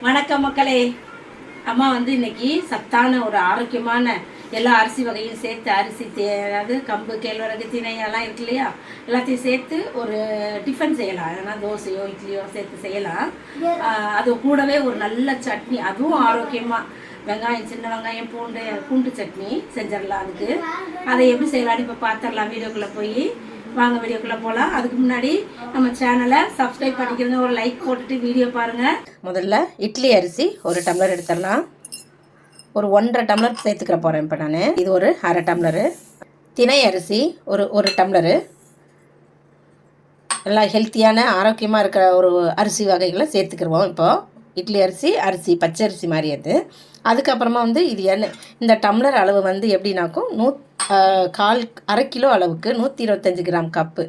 வணக்கம் மக்களே. அம்மா இன்னைக்கு சத்தான ஒரு ஆரோக்கியமான எல்லா அரிசி வகையும் சேர்த்து அரிசி அதாவது கம்பு கேழ்வரகு திணை எல்லாம் இருக்கு இல்லையா, எல்லாத்தையும் சேர்த்து ஒரு டிஃபன் செய்யலாம். அதனால் தோசையோ இட்லியோ சேர்த்து செய்யலாம். அது கூடவே ஒரு நல்ல சட்னி, அதுவும் ஆரோக்கியமாக வெங்காயம் சின்ன வெங்காயம் பூண்டு சட்னி செஞ்சிடலாம். அதை எப்படி செய்யலான்னு இப்போ பார்த்துடலாம். வீடியோக்குள்ளே போய் வாங்க வீடியோக்குள்ளே போகலாம். அதுக்கு முன்னாடி நம்ம சேனலை சப்ஸ்கிரைப் பண்ணிக்கிறங்க, ஒரு லைக் போட்டுட்டு வீடியோ பாருங்கள். முதல்ல இட்லி அரிசி ஒரு டம்ளர் எடுத்துடலாம். ஒரு 1.5 டம்ளர் சேர்த்துக்கிற போகிறேன் இப்போ நான். இது ஒரு 1/2 டம்ளரு. திணை அரிசி ஒரு டம்ளரு. நல்லா ஹெல்த்தியான ஆரோக்கியமாக இருக்கிற ஒரு அரிசி வகைகளை சேர்த்துக்கிடுவோம். இப்போது இட்லி அரிசி பச்சரிசி மாதிரி அது. அதுக்கப்புறமா இது இந்த டம்ளர் அளவு எப்படின்னாக்கும் 1/4 கிலோ அளவுக்கு 125 கிராம் கப்பு.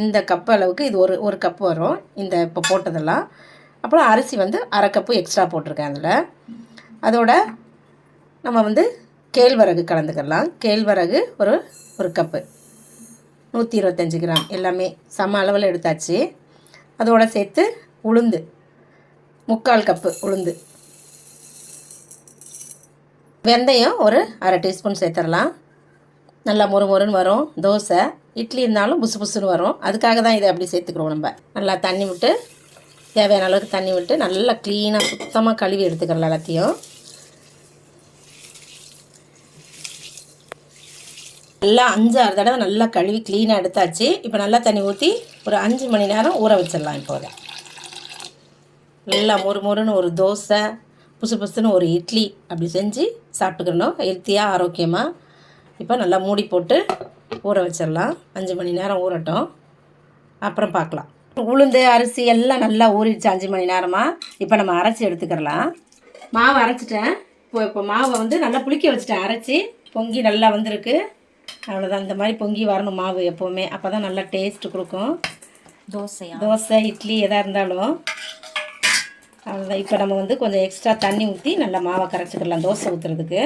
இந்த கப்பு அளவுக்கு இது ஒரு கப்பு வரும் இந்த இப்போ போட்டதெல்லாம். அப்புறம் அரிசி 1/2 கப்பு எக்ஸ்ட்ரா போட்டிருக்கேன் அதில். அதோட நம்ம கேழ்வரகு கலந்துக்கலாம். கேழ்வரகு ஒரு கப்பு 125 கிராம் எல்லாமே சம அளவில் எடுத்தாச்சு. அதோடு சேர்த்து உளுந்து 3/4 கப்பு உளுந்து. வெந்தயம் ஒரு 1/2 டீஸ்பூன் சேர்த்துடலாம். நல்லா மொறுமொறுன்னு வரும். தோசை இட்லி இருந்தாலும் புசு புசுன்னு வரும். அதுக்காக தான் இதை அப்படி சேர்த்துக்கிறோம். நம்ம நல்லா தண்ணி விட்டு தேவையான அளவுக்கு தண்ணி விட்டு நல்லா க்ளீனாக சுத்தமாக கழுவி எடுத்துக்கலாம் எல்லாத்தையும். நல்லா 5-6 தடவை நல்லா கழுவி க்ளீனாக எடுத்தாச்சு. இப்போ நல்லா தண்ணி ஊற்றி ஒரு 5 மணி நேரம் ஊற வச்சிடலாம். இப்போது நல்லா மொறுமொறுன்னு ஒரு தோசை, புசு புசுன்னு ஒரு இட்லி அப்படி செஞ்சு சாப்பிட்டுக்கணும், ஹெல்த்தியாக ஆரோக்கியமாக. இப்போ நல்லா மூடி போட்டு ஊற வச்சிடலாம். 5 மணி நேரம் ஊறட்டும், அப்புறம் பார்க்கலாம். உளுந்து அரிசி எல்லாம் நல்லா ஊறிடுச்சு 5 மணி நேரமாக. இப்போ நம்ம அரைச்சி எடுத்துக்கிறலாம். மாவு அரைச்சிட்டேன். இப்போ மாவை நல்லா புளிக்க வச்சுட்டேன். அரைச்சி பொங்கி நல்லா வந்திருக்கு. அவ்வளோதான். இந்த மாதிரி பொங்கி வரணும் மாவு எப்போவுமே. அப்போ தான் நல்லா டேஸ்ட்டு கொடுக்கும். தோசை இட்லி எதாக இருந்தாலும் அவ்வளோதான். இப்போ நம்ம கொஞ்சம் எக்ஸ்ட்ரா தண்ணி ஊற்றி நல்லா மாவை கரைச்சிக்கலாம். தோசை ஊற்றுறதுக்கு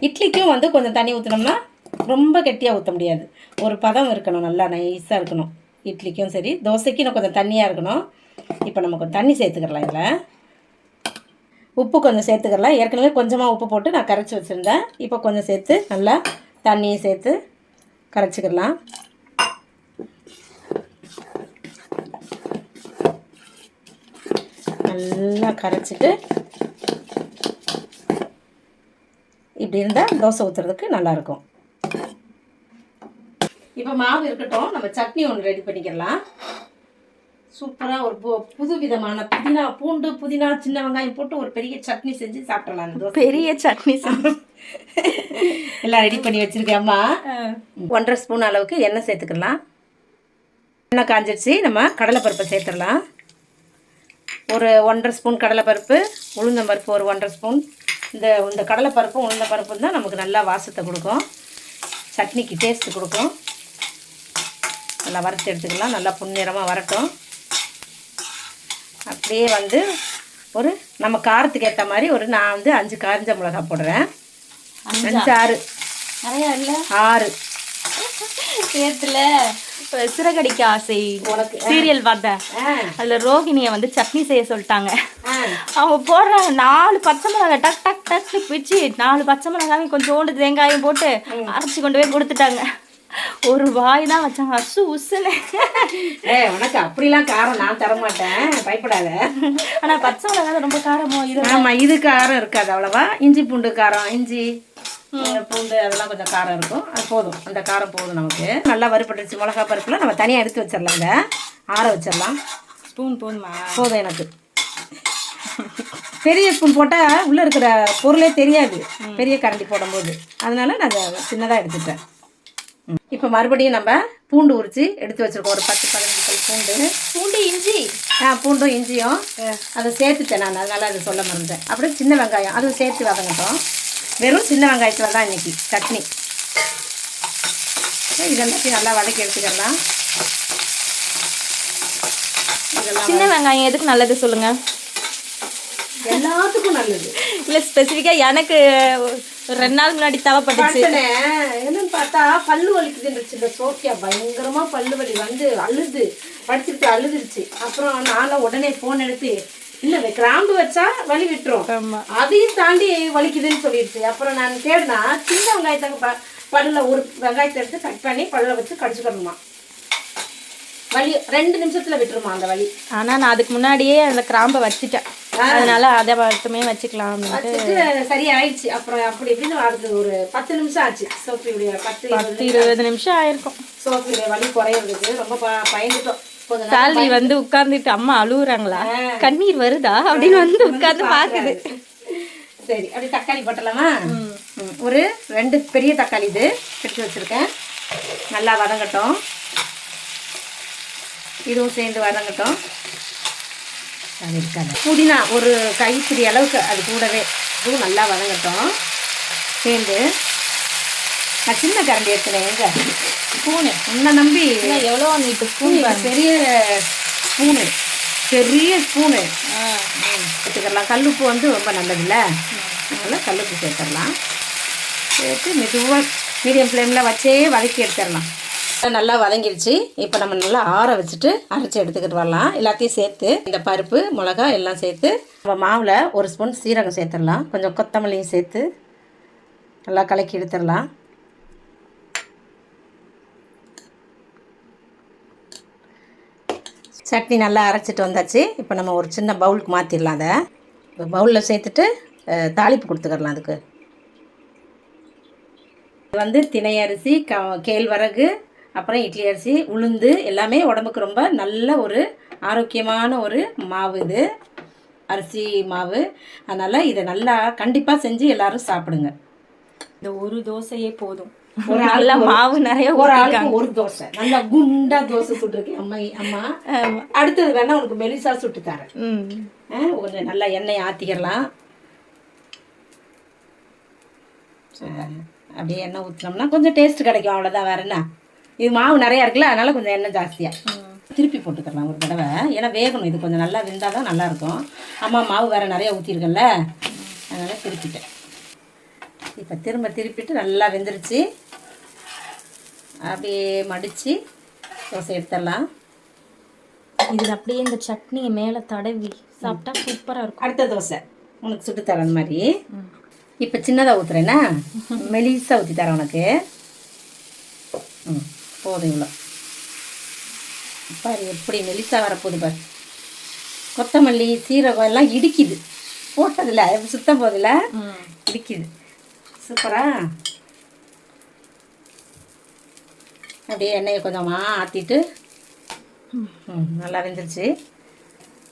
இட்லிக்கும் கொஞ்சம் தண்ணி ஊற்றினோம்னா ரொம்ப கெட்டியாக ஊற்ற முடியாது. ஒரு பதம் இருக்கணும், நல்லா நைஸாக இருக்கணும். இட்லிக்கும் சரி தோசைக்கும் இன்னும் கொஞ்சம் தண்ணியாக இருக்கணும். இப்போ நம்ம கொஞ்சம் தண்ணி சேர்த்துக்கலாம். இதில் உப்பு கொஞ்சம் சேர்த்துக்கலாம். ஏற்கனவே கொஞ்சமாக உப்பு போட்டு நான் கரைச்சி வச்சுருந்தேன். இப்போ கொஞ்சம் சேர்த்து நல்லா தண்ணியை சேர்த்து கரைச்சிக்கலாம். நல்லா கரைச்சிட்டு இப்படி இருந்தால் தோசை ஊற்றுறதுக்கு நல்லாயிருக்கும். இப்போ மாவு இருக்கட்டும், நம்ம சட்னி ஒன்று ரெடி பண்ணிக்கலாம். சூப்பராக ஒரு புது விதமான புதினா சின்ன வெங்காயம் போட்டு ஒரு பெரிய சட்னி செஞ்சு சாப்பிடலாம். பெரிய சட்னி எல்லாம் ரெடி பண்ணி வச்சுருக்கேம்மா. 1.5 ஸ்பூன் அளவுக்கு எண்ணெய் சேர்த்துக்கலாம். எண்ணெய் காஞ்சிடுச்சு. நம்ம கடலைப்பருப்பை சேர்த்துடலாம். ஒரு 1.5 ஸ்பூன் கடலைப்பருப்பு, உளுந்தம்பருப்பு ஒரு 1.5 ஸ்பூன். இந்த கடலைப்பருப்பும் உளுந்தம்பருப்பும் தான் நமக்கு நல்லா வாசத்தை கொடுக்கும், சட்னிக்கு டேஸ்ட்டு கொடுக்கும். நல்லா வறுத்து எடுத்துக்கலாம். நல்லா பொன்னிறமாக வரட்டும். அப்படியே ஒரு நம்ம காரத்துக்கு ஏற்ற மாதிரி நான் 5 காஞ்ச மிளகா போடுறேன். 5-6 நிறையா இல்லை 6 நேரத்தில் சிறகடிக்க ஆசை உனக்கு சீரியல் பார்த்தேன். அதில் ரோகிணியை சட்னி செய்ய சொல்லிட்டாங்க. அவங்க போடுறாங்க 4 பச்சை மிளகாய் டக் டக் டக்னு பிச்சு 4 பச்சை மிளகாயும் கொஞ்சோண்டு தேங்காயும் போட்டு அரைச்சி கொண்டு போய் கொடுத்துட்டாங்க. ஒரு வாய் தான் வச்சாங்க. உசுன்னு உனக்கு அப்படிலாம் காரம் நான் தரமாட்டேன், பயப்படாத. ஆனால் பச்சை மிளகாய் ரொம்ப காரமோ இது? ஆமாம், இது காரம் இருக்காது அவ்வளோவா. இஞ்சி பூண்டு காரம், இஞ்சி பூண்டு அதெல்லாம் கொஞ்சம் காரம் இருக்கும். அது போதும், அந்த காரம் போதும் நமக்கு. நல்லா வறுபட்டுருச்சு. மிளகா பருப்புல நம்ம தனியாக எடுத்து வச்சிடலாம். இதை ஆற வச்சிடலாம். ஸ்பூன் போதுமா? போதும் எனக்கு. பெரிய ஸ்பூன் போட்டால் உள்ளே இருக்கிற பொருளே தெரியாது பெரிய கரண்டி போடும்போது. அதனால நான் சின்னதாக எடுத்துட்டேன். இப்போ மறுபடியும் நம்ம பூண்டு உரித்து எடுத்து வச்சுருக்கோம். ஒரு 10-15 பூண்டு இஞ்சி. பூண்டும் இஞ்சியும் அதை சேர்த்துட்டேன் நான். அதனால் அதை சொல்ல மறந்தேன். அப்படியே சின்ன வெங்காயம் அதுவும் சேர்த்து வதங்கட்டும். வெறும் சின்ன வெங்காயத்தில் தான் இன்றைக்கி சட்னி. இதெல்லாத்தையும் நல்லா வதக்கி எடுத்துக்கலாம். சின்ன வெங்காயம் எதுக்கு நல்லது சொல்லுங்கள்? எல்லாத்துக்கும் நல்லது இல்லை, ஸ்பெசிஃபிக்காக எனக்கு 2 நாள் முன்னாடி தேவைப்பட்டுச்சு. என்னன்னு பார்த்தா பல்லு வலிக்குதுன்னுச்சு. இந்த சோஃபியா பயங்கரமாக பல்லு வலி அழுது படிச்சுட்டு அழுதுருச்சு. அப்புறம் நானும் உடனே ஃபோன் எடுத்து இல்லை கிராம்பு வச்சா வலி விட்டுரும். ஆமாம். அதையும் தாண்டி வலிக்குதுன்னு சொல்லிடுச்சு. அப்புறம் நான் தேடினா சின்ன வெங்காயத்தை பல்லில் ஒரு வெங்காயத்தை எடுத்து கட் பண்ணி பல்லில் வச்சு கடிச்சுக்கணுமா. வலி 2 நிமிஷத்தில் விட்டுருமா அந்த வலி. ஆனால் நான் அதுக்கு முன்னாடியே அந்த கிராம்பை வச்சுட்டேன், அதனால அதை மட்டுமே வச்சுக்கலாம் வச்சுட்டு சரி ஆயிடுச்சு. அப்புறம் அப்படி இப்படின்னு அதுக்கு ஒரு 10 நிமிஷம் ஆச்சு. சோஃபியுடைய 10-20 நிமிஷம் ஆயிருக்கும் சோஃபியுடைய வலி குறையிறதுக்கு. ரொம்ப பயந்துட்டோம். சால்வி வந்து உட்கார்ந்துட்டு அம்மா அழுகுறாங்களா, கண்ணீர் வருதா அப்படின்னு வந்து உட்கார்ந்து பாக்குது. சரி, அப்படி தக்காளி போட்டலாமா? ஒரு 2 பெரிய தக்காளி இது எடுத்து வச்சிருக்கேன். நல்லா வதங்கட்டும், இதுவும் சேர்ந்து வதங்கட்டும். அது இருக்காது. புதினா ஒரு கைப்பிடி அளவுக்கு அது கூடவே, இதுவும் நல்லா வதங்கட்டும். சேர்ந்து நான் சின்ன கரண்டி எடுத்துனேன். எங்க ஸ்பூனு உன்னை நம்பி எவ்வளோ நீட்டு ஸ்பூன், பெரிய ஸ்பூனு, பெரிய ஸ்பூனு எடுத்துக்கலாம். கல்லுப்பு வந்து ரொம்ப நல்லதில்ல, அதனால் கல்லுப்பு சேர்த்துடலாம். சேர்த்து மெதுவாக மீடியம் ஃப்ளேமில் வச்சே வதக்கி எடுத்துடலாம். நல்லா வதங்கிடுச்சு. இப்போ நம்ம நல்லா ஆற வச்சுட்டு அரைச்சி எடுத்துக்கிட்டு வரலாம். எல்லாத்தையும் சேர்த்து இந்த பருப்பு மிளகா எல்லாம் சேர்த்து நம்ம மாவில் 1 ஸ்பூன் சீரகம் சேர்த்துடலாம். கொஞ்சம் கொத்தமல்லியும் சேர்த்து நல்லா கலக்கி எடுத்துடலாம். சட்னி நல்லா அரைச்சிட்டு வந்தாச்சு. இப்போ நம்ம ஒரு சின்ன பவுலுக்கு மாற்றிடலாம். அதை இப்போ பவுலில் சேர்த்துட்டு தாளிப்பு கொடுத்துக்கலாம். அதுக்கு வந்து திணை அரிசி, கேழ்வரகு, அப்புறம் இட்லி அரிசி, உளுந்து எல்லாமே உடம்புக்கு ரொம்ப நல்ல ஒரு ஆரோக்கியமான ஒரு மாவு இது, அரிசி மாவு. அதனால் இதை நல்லா கண்டிப்பாக செஞ்சு எல்லோரும் சாப்பிடுங்க. இந்த ஒரு தோசையே போதும். ஒரு நல்ல மாவு நிறைய, ஒரு ஆளுக்கு ஒரு தோசை, நல்லா குண்டா தோசை சுட்டுருக்கேன் அம்மா. அடுத்தது வேணா உனக்கு மெலிசா சுட்டு தரேன். கொஞ்சம் நல்லா எண்ணெய் ஆற்றிக்கிறலாம். அப்படியே எண்ணெய் ஊற்றினோம்னா கொஞ்சம் டேஸ்ட் கிடைக்கும், அவ்வளோதான். வேற என்ன, இது மாவு நிறையா இருக்குல்ல, அதனால கொஞ்சம் எண்ணெய் ஜாஸ்தியாக திருப்பி போட்டுக்கலாம் ஒரு தடவை. ஏன்னா வேகணும், இது கொஞ்சம் நல்லா வெந்தால் தான் நல்லாயிருக்கும். அம்மா மாவு வேறு நிறையா ஊற்றிருக்கேன்ல, அதனால் திருப்பிட்டேன். இப்போ திருப்பிட்டு நல்லா வெந்துருச்சு. அப்படியே மடித்து தோசை எடுத்துடலாம். இது அப்படியே இந்த சட்னியை மேலே தடவி சாப்பிட்டா சூப்பராக இருக்கும். அடுத்த தோசை உனக்கு சுட்டு தரேன் அந்த மாதிரி. இப்போ சின்னதாக ஊற்றுறேன்னா மெலிசாக ஊற்றி தரேன் உனக்கு. போதும் இவ்வளோ. பாரு எப்படி மெலிசா வரப்போகுது பாரு. கொத்தமல்லி சீரகம் எல்லாம் இடிக்குது, போட்டதில்ல சுத்தம் போதில்ல, இடிக்குது. சூப்பரா. அப்படியே எண்ணெயை கொஞ்சமாக ஆற்றிட்டு நல்லா வெந்துருச்சு.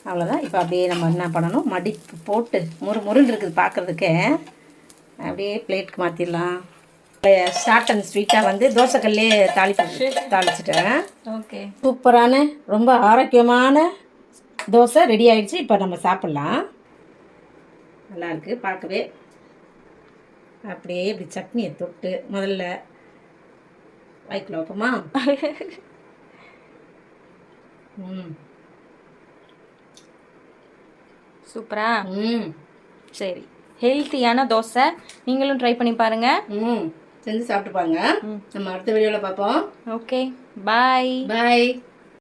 அவ்வளோதான். இப்போ அப்படியே நம்ம என்ன பண்ணணும், மடிப்பு போட்டு முருன்னு இருக்குது பார்க்குறதுக்கு. அப்படியே பிளேட்டுக்கு மாற்றிடலாம். ஷார்ட் அண்ட் ஸ்வீட்டாக வந்து தோசைக்கல்லே தாளிச்சிட்டேன். ஓகே, சூப்பரான ரொம்ப ஆரோக்கியமான தோசை ரெடி ஆயிடுச்சு. இப்போ நம்ம சாப்பிட்லாம். நல்லாயிருக்கு பார்க்கவே. அப்படியே இப்படி சட்னியை தொட்டு முதல்ல வாய்க்குள்ள வைப்போமா? சூப்பரா. சரி, ஹெல்த்தியான தோசை நீங்களும் ட்ரை பண்ணி பாருங்க. செஞ்சு சாப்பிட்டு பாருங்க. நம்ம அடுத்த வீடியோவில் பார்ப்போம். ஓகே, பாய்.